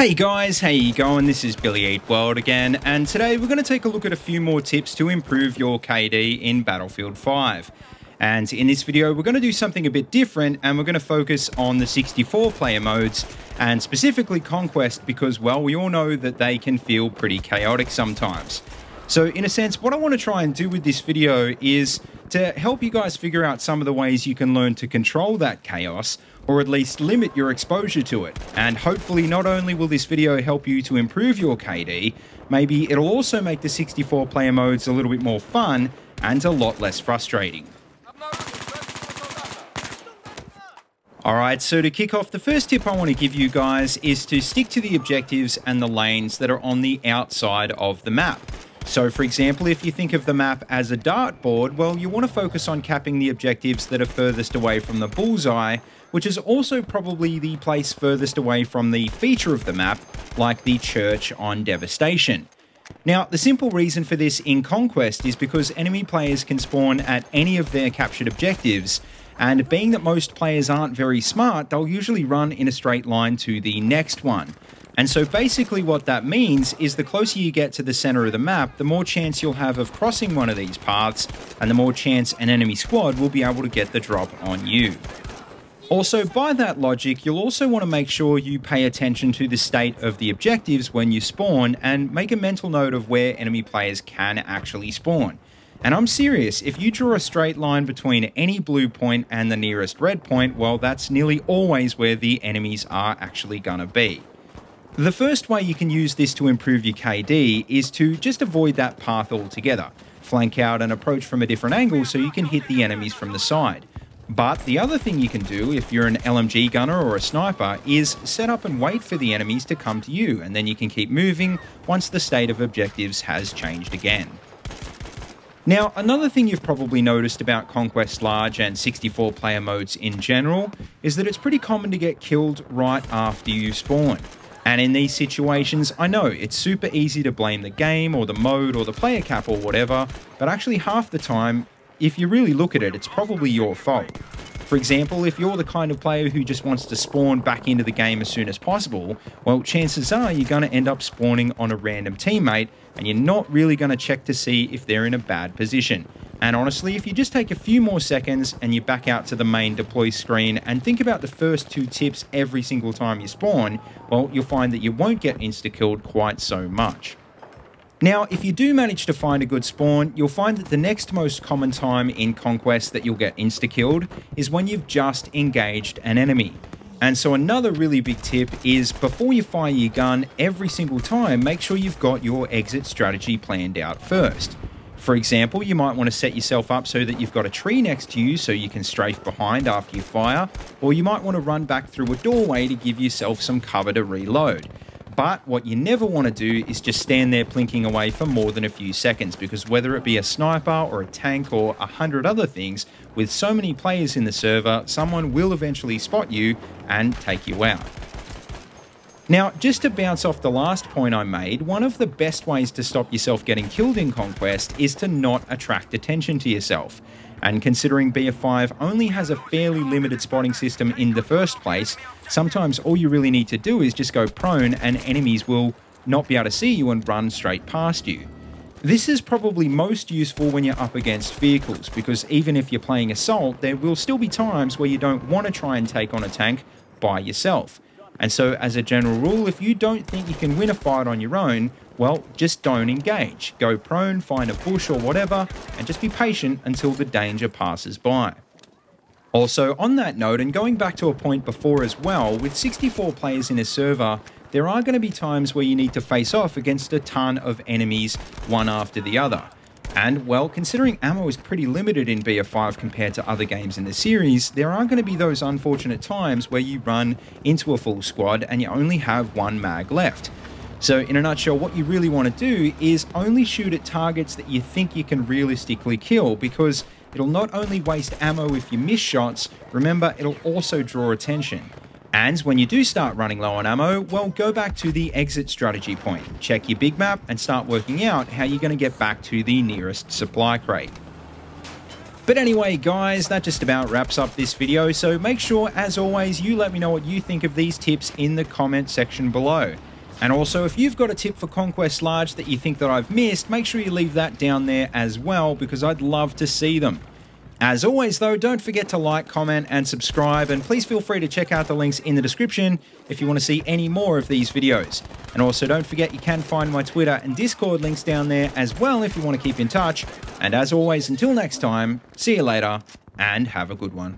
Hey guys, how you going? This is BillyEatWorld again, and today we're going to take a look at a few more tips to improve your KD in Battlefield 5. And in this video, we're going to do something a bit different, and we're going to focus on the 64-player modes, and specifically Conquest, because, well, we all know that they can feel pretty chaotic sometimes. So, in a sense, what I want to try and do with this video is to help you guys figure out some of the ways you can learn to control that chaos, or at least limit your exposure to it. And hopefully not only will this video help you to improve your KD, maybe it'll also make the 64-player modes a little bit more fun and a lot less frustrating. Alright, so to kick off, the first tip I want to give you guys is to stick to the objectives and the lanes that are on the outside of the map. So for example, if you think of the map as a dartboard, well, you want to focus on capping the objectives that are furthest away from the bullseye, which is also probably the place furthest away from the feature of the map, like the church on Devastation. Now, the simple reason for this in Conquest is because enemy players can spawn at any of their captured objectives, and being that most players aren't very smart, they'll usually run in a straight line to the next one. And so basically what that means is the closer you get to the center of the map, the more chance you'll have of crossing one of these paths, and the more chance an enemy squad will be able to get the drop on you. Also, by that logic, you'll also want to make sure you pay attention to the state of the objectives when you spawn, and make a mental note of where enemy players can actually spawn. And I'm serious, if you draw a straight line between any blue point and the nearest red point, well, that's nearly always where the enemies are actually gonna be. The first way you can use this to improve your KD is to just avoid that path altogether. Flank out and approach from a different angle so you can hit the enemies from the side. But the other thing you can do if you're an LMG gunner or a sniper is set up and wait for the enemies to come to you, and then you can keep moving once the state of objectives has changed again. Now, another thing you've probably noticed about Conquest Large and 64-player modes in general is that it's pretty common to get killed right after you spawn. And in these situations, I know it's super easy to blame the game or the mode or the player cap or whatever, but actually half the time, if you really look at it, it's probably your fault. For example, if you're the kind of player who just wants to spawn back into the game as soon as possible, well, chances are you're going to end up spawning on a random teammate, and you're not really going to check to see if they're in a bad position. And honestly, if you just take a few more seconds and you back out to the main deploy screen and think about the first two tips every single time you spawn, well, you'll find that you won't get insta-killed quite so much. Now, if you do manage to find a good spawn, you'll find that the next most common time in Conquest that you'll get insta-killed is when you've just engaged an enemy. And so another really big tip is before you fire your gun every single time, make sure you've got your exit strategy planned out first. For example, you might want to set yourself up so that you've got a tree next to you so you can strafe behind after you fire, or you might want to run back through a doorway to give yourself some cover to reload. But what you never want to do is just stand there plinking away for more than a few seconds, because whether it be a sniper or a tank or 100 other things, with so many players in the server, someone will eventually spot you and take you out. Now, just to bounce off the last point I made, one of the best ways to stop yourself getting killed in Conquest is to not attract attention to yourself. And considering BF5 only has a fairly limited spotting system in the first place, sometimes all you really need to do is just go prone and enemies will not be able to see you and run straight past you. This is probably most useful when you're up against vehicles, because even if you're playing Assault, there will still be times where you don't want to try and take on a tank by yourself. And so as a general rule, if you don't think you can win a fight on your own, well, just don't engage. Go prone, find a bush or whatever, and just be patient until the danger passes by. Also, on that note, and going back to a point before as well, with 64 players in a server, there are going to be times where you need to face off against a ton of enemies, one after the other. And, well, considering ammo is pretty limited in BF5 compared to other games in the series, there are going to be those unfortunate times where you run into a full squad and you only have one mag left. So in a nutshell, what you really want to do is only shoot at targets that you think you can realistically kill, because it'll not only waste ammo if you miss shots, remember, it'll also draw attention. And when you do start running low on ammo, well, go back to the exit strategy point. Check your big map and start working out how you're going to get back to the nearest supply crate. But anyway, guys, that just about wraps up this video. So make sure, as always, you let me know what you think of these tips in the comment section below. And also, if you've got a tip for Conquest Large that you think that I've missed, make sure you leave that down there as well, because I'd love to see them. As always, though, don't forget to like, comment, and subscribe, and please feel free to check out the links in the description if you want to see any more of these videos. And also, don't forget you can find my Twitter and Discord links down there as well if you want to keep in touch. And as always, until next time, see you later, and have a good one.